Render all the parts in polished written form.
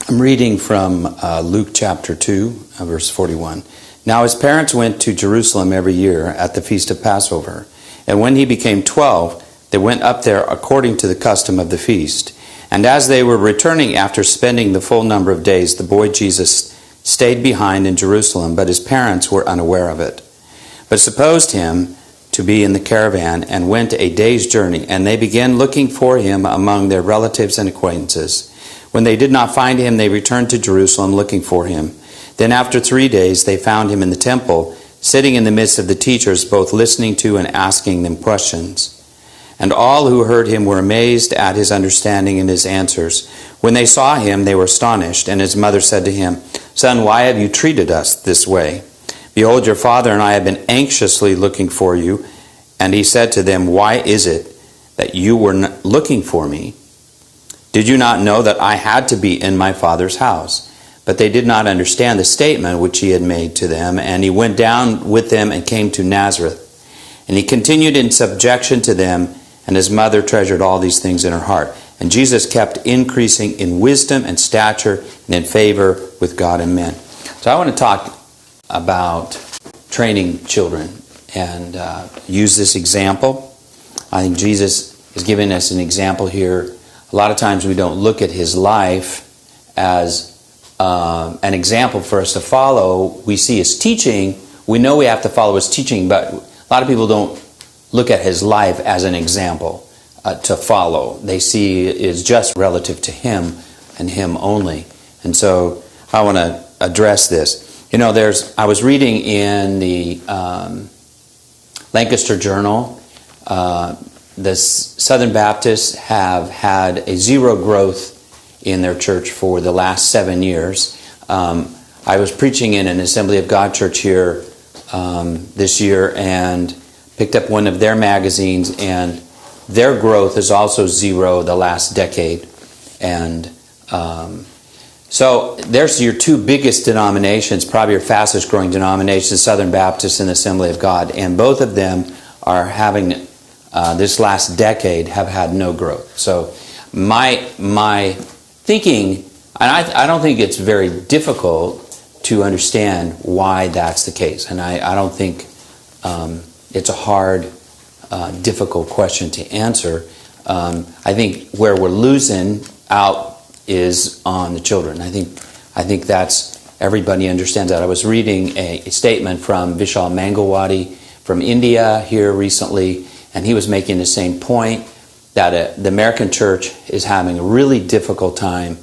I'm reading from Luke chapter 2, verse 41. Now his parents went to Jerusalem every year at the feast of Passover. And when he became 12, they went up there according to the custom of the feast. And as they were returning after spending the full number of days, the boy Jesus stayed behind in Jerusalem, but his parents were unaware of it, but supposed him to be in the caravan, and went a day's journey. And they began looking for him among their relatives and acquaintances. When they did not find him, they returned to Jerusalem looking for him. Then after 3 days they found him in the temple, sitting in the midst of the teachers, both listening to and asking them questions. And all who heard him were amazed at his understanding and his answers. When they saw him, they were astonished. And his mother said to him, "Son, why have you treated us this way? Behold, your father and I have been anxiously looking for you." And he said to them, "Why is it that you were looking for me? Did you not know that I had to be in my Father's house?" But they did not understand the statement which he had made to them. And he went down with them and came to Nazareth. And he continued in subjection to them, and his mother treasured all these things in her heart. And Jesus kept increasing in wisdom and stature and in favor with God and men. So I want to talk about training children and use this example. I think Jesus is giving us an example here. A lot of times we don't look at his life as an example for us to follow. We see his teaching. We know we have to follow his teaching, but a lot of people don't look at his life as an example to follow. They see it is just relative to him and him only. And so I want to address this. You know, I was reading in the Lancaster Journal, the Southern Baptists have had a zero growth in their church for the last 7 years. I was preaching in an Assembly of God church here this year and picked up one of their magazines, and their growth is also zero the last decade. And so there's your two biggest denominations, probably your fastest growing denominations, Southern Baptist and Assembly of God, and both of them are having this last decade have had no growth. So my thinking, and I don't think it's very difficult to understand why that's the case, and I don't think it's a hard, difficult question to answer. I think where we're losing out is on the children. I think that's, everybody understands that. I was reading a statement from Vishal Mangalwadi from India here recently, and he was making the same point that the American church is having a really difficult time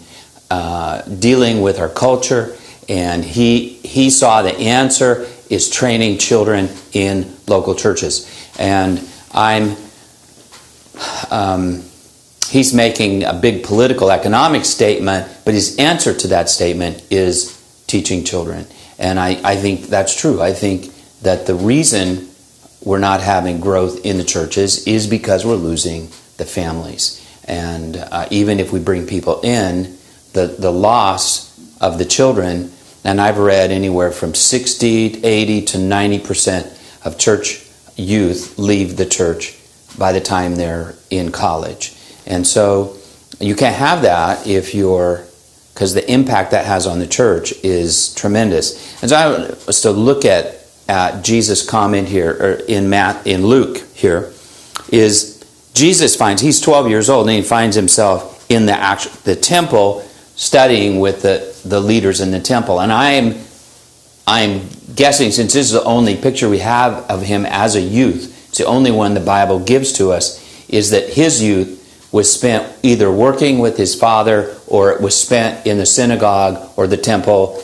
dealing with our culture, and he saw the answer is training children in local churches. And he's making a big political economic statement, but his answer to that statement is teaching children. And I think that's true. I think that the reason we're not having growth in the churches is because we're losing the families. And even if we bring people in, the loss of the children, and I've read anywhere from 60, 80 to 90% of church youth leave the church by the time they're in college. And so you can't have that because the impact that has on the church is tremendous. And so I was to look at Jesus' comment here, or in Luke here, is Jesus finds, he's 12 years old, and he finds himself in the temple studying with the leaders in the temple. And I'm guessing, since this is the only picture we have of him as a youth, it's the only one the Bible gives to us, is that his youth was spent either working with his father, or it was spent in the synagogue or the temple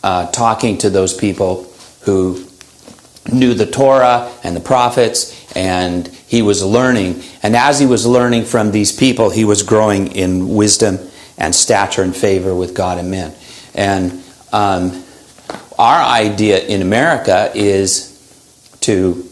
talking to those people who knew the Torah and the prophets, and he was learning. And as he was learning from these people, he was growing in wisdom and stature and favor with God and men. And our idea in America is to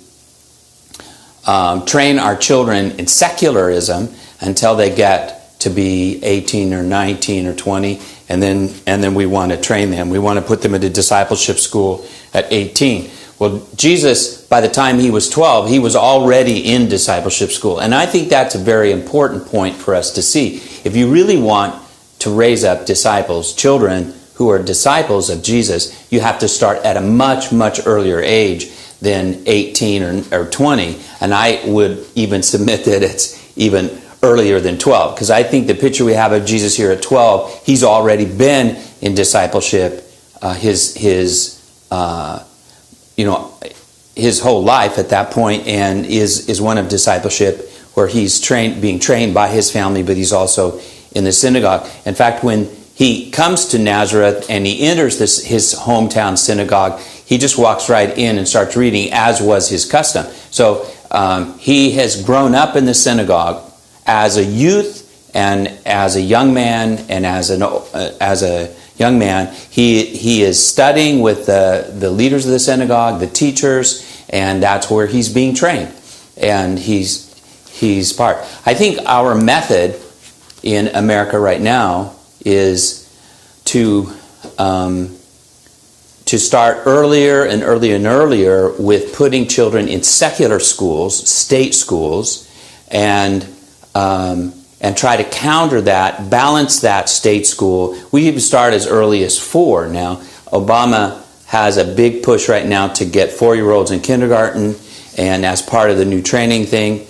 train our children in secularism until they get to be 18 or 19 or 20, and then we want to train them. We want to put them into discipleship school at 18. Well, Jesus, by the time he was 12, he was already in discipleship school. And I think that's a very important point for us to see. If you really want to raise up disciples, children who are disciples of Jesus, you have to start at a much, much earlier age than 18 or 20. And I would even submit that it's even earlier than 12. Because I think the picture we have of Jesus here at 12, he's already been in discipleship his whole life at that point, and is one of discipleship where he's being trained by his family, but he's also in the synagogue. In fact, when he comes to Nazareth and he enters his hometown synagogue, he just walks right in and starts reading, as was his custom. So he has grown up in the synagogue as a youth and as a young man, and as a young man, he is studying with the leaders of the synagogue, the teachers, and that's where he's being trained. And he's part. I think our method in America right now is to start earlier and earlier and earlier with putting children in secular schools, state schools, and try to counter that, balance that state school. We even start as early as 4 now. Obama has a big push right now to get 4-year-olds in kindergarten, and as part of the new training thing,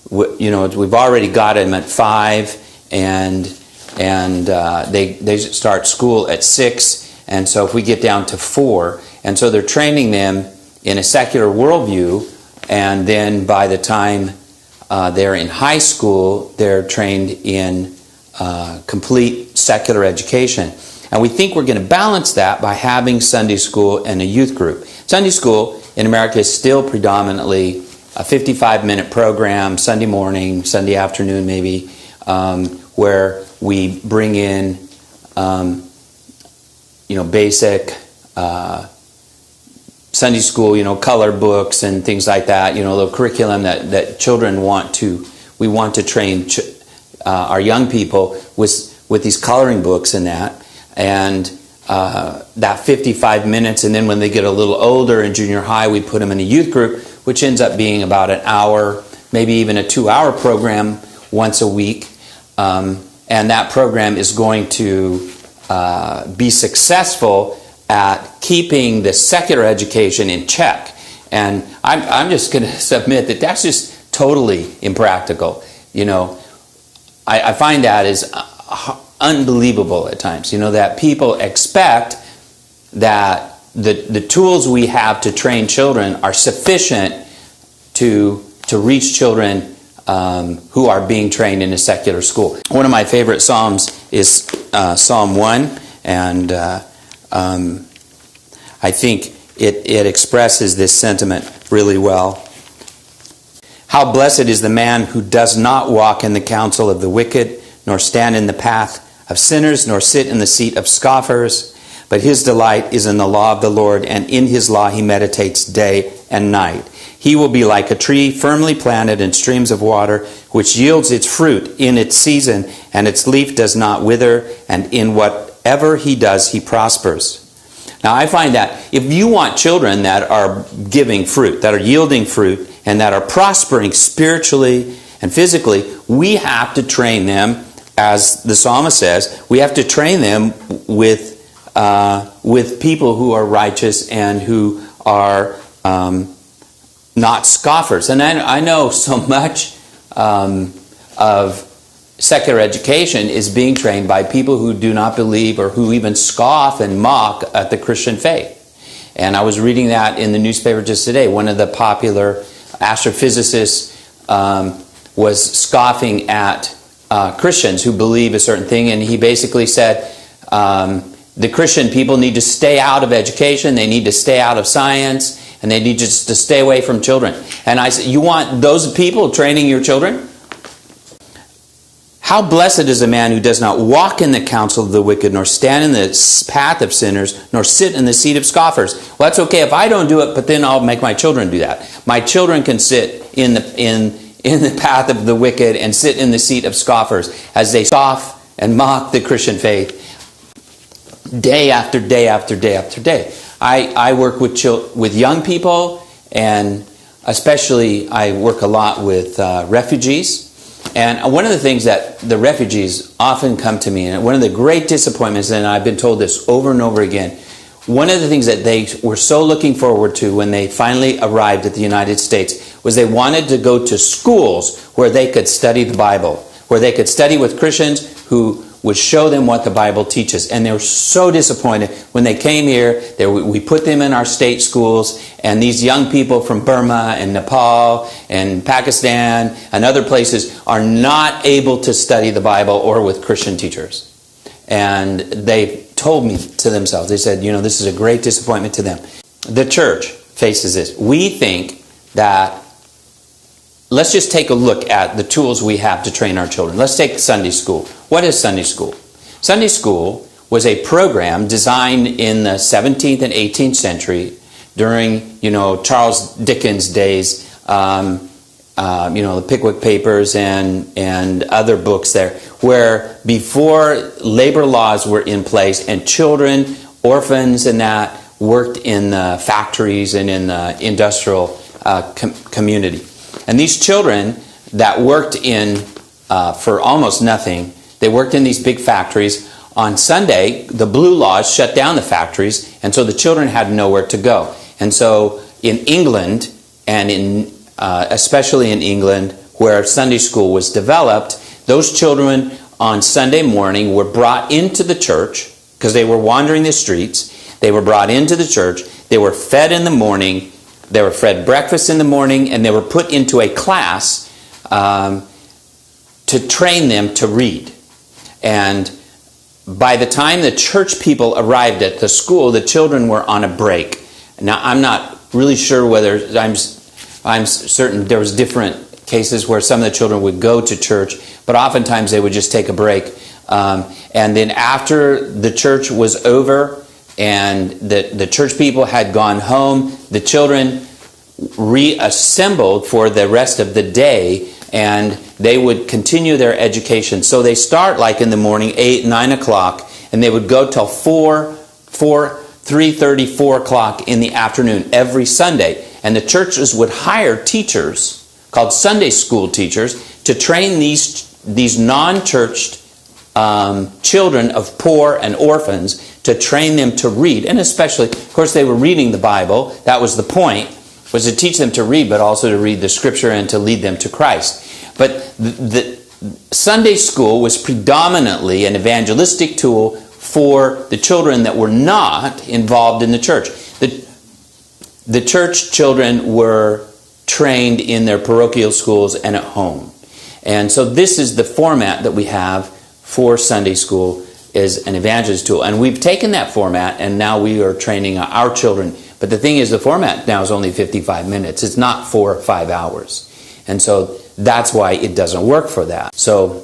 we've already got them at 5, and they start school at 6, and so if we get down to 4, and so they're training them in a secular worldview, and then by the time they're in high school, they're trained in complete secular education. And we think we're going to balance that by having Sunday school and a youth group. Sunday school in America is still predominantly a 55-minute program, Sunday morning, Sunday afternoon maybe, where we bring in, basic Sunday school, color books and things like that, the curriculum that children we want to train our young people with these coloring books and that. And that 55 minutes, and then when they get a little older in junior high, we put them in a youth group, which ends up being about an hour, maybe even a 2-hour program once a week. And that program is going to be successful at keeping the secular education in check. And I'm just going to submit that that's just totally impractical. I find that is unbelievable at times, that people expect that the tools we have to train children are sufficient to reach children who are being trained in a secular school. One of my favorite psalms is Psalm 1, and I think it expresses this sentiment really well. How blessed is the man who does not walk in the counsel of the wicked, nor stand in the path of sinners, nor sit in the seat of scoffers, but his delight is in the law of the Lord, and in his law he meditates day and night. He will be like a tree firmly planted in streams of water, which yields its fruit in its season, and its leaf does not wither, and in whatever he does, he prospers. Now, I find that if you want children that are giving fruit, that are yielding fruit, and that are prospering spiritually and physically, we have to train them, as the psalmist says, we have to train them with people who are righteous and who are not scoffers. And I know so much of secular education is being trained by people who do not believe or who even scoff and mock at the Christian faith. And I was reading that in the newspaper just today. One of the popular astrophysicists was scoffing at Christians who believe a certain thing, and he basically said the Christian people need to stay out of education, they need to stay out of science, and they need just to stay away from children. And I said, you want those people training your children? How blessed is a man who does not walk in the counsel of the wicked, nor stand in the path of sinners, nor sit in the seat of scoffers. Well, that's okay if I don't do it, but then I'll make my children do that. My children can sit in the path of the wicked and sit in the seat of scoffers as they scoff and mock the Christian faith day after day after day after day. I work with young people, and especially I work a lot with refugees. And one of the things that the refugees often come to me, and one of the great disappointments, and I've been told this over and over again, one of the things that they were so looking forward to when they finally arrived at the United States was they wanted to go to schools where they could study the Bible, where they could study with Christians who would show them what the Bible teaches. And they were so disappointed when they came here. We put them in our state schools, and these young people from Burma and Nepal and Pakistan and other places are not able to study the Bible or with Christian teachers. And they told me to themselves, they said, this is a great disappointment to them. The church faces this. We think that, let's just take a look at the tools we have to train our children. Let's take Sunday school. What is Sunday school? Sunday school was a program designed in the 17th and 18th century during, Charles Dickens' days, the Pickwick Papers and other books there, where before labor laws were in place and children, orphans and that, worked in the factories and in the industrial community. And these children that worked for almost nothing, they worked in these big factories. On Sunday, the blue laws shut down the factories, and so the children had nowhere to go. And so in England, and especially in England, where Sunday school was developed, those children on Sunday morning were brought into the church because they were wandering the streets. They were brought into the church. They were fed in the morning. They were fed breakfast in the morning, and they were put into a class to train them to read. And by the time the church people arrived at the school, the children were on a break. Now, I'm not really sure whether, I'm certain there was different cases where some of the children would go to church, but oftentimes they would just take a break. And then after the church was over and the church people had gone home, the children reassembled for the rest of the day, and they would continue their education. So they start like in the morning, 8, 9 o'clock, and they would go till 3:30, 4 o'clock in the afternoon every Sunday. And the churches would hire teachers called Sunday school teachers to train these non-churched children of poor and orphans, to train them to read. And especially, of course, they were reading the Bible. That was the point, was to teach them to read, but also to read the Scripture and to lead them to Christ. But the Sunday school was predominantly an evangelistic tool for the children that were not involved in the church. The church children were trained in their parochial schools and at home. And so this is the format that we have for Sunday school, is an evangelist tool. And we've taken that format, and now we are training our children. But the thing is, the format now is only 55 minutes. It's not 4 or 5 hours. And so that's why it doesn't work for that. So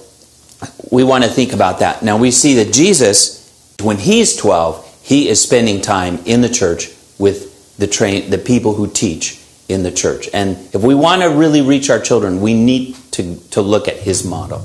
we want to think about that. Now we see that Jesus, when he's 12, he is spending time in the church with the people who teach in the church. And if we want to really reach our children, we need to look at his model.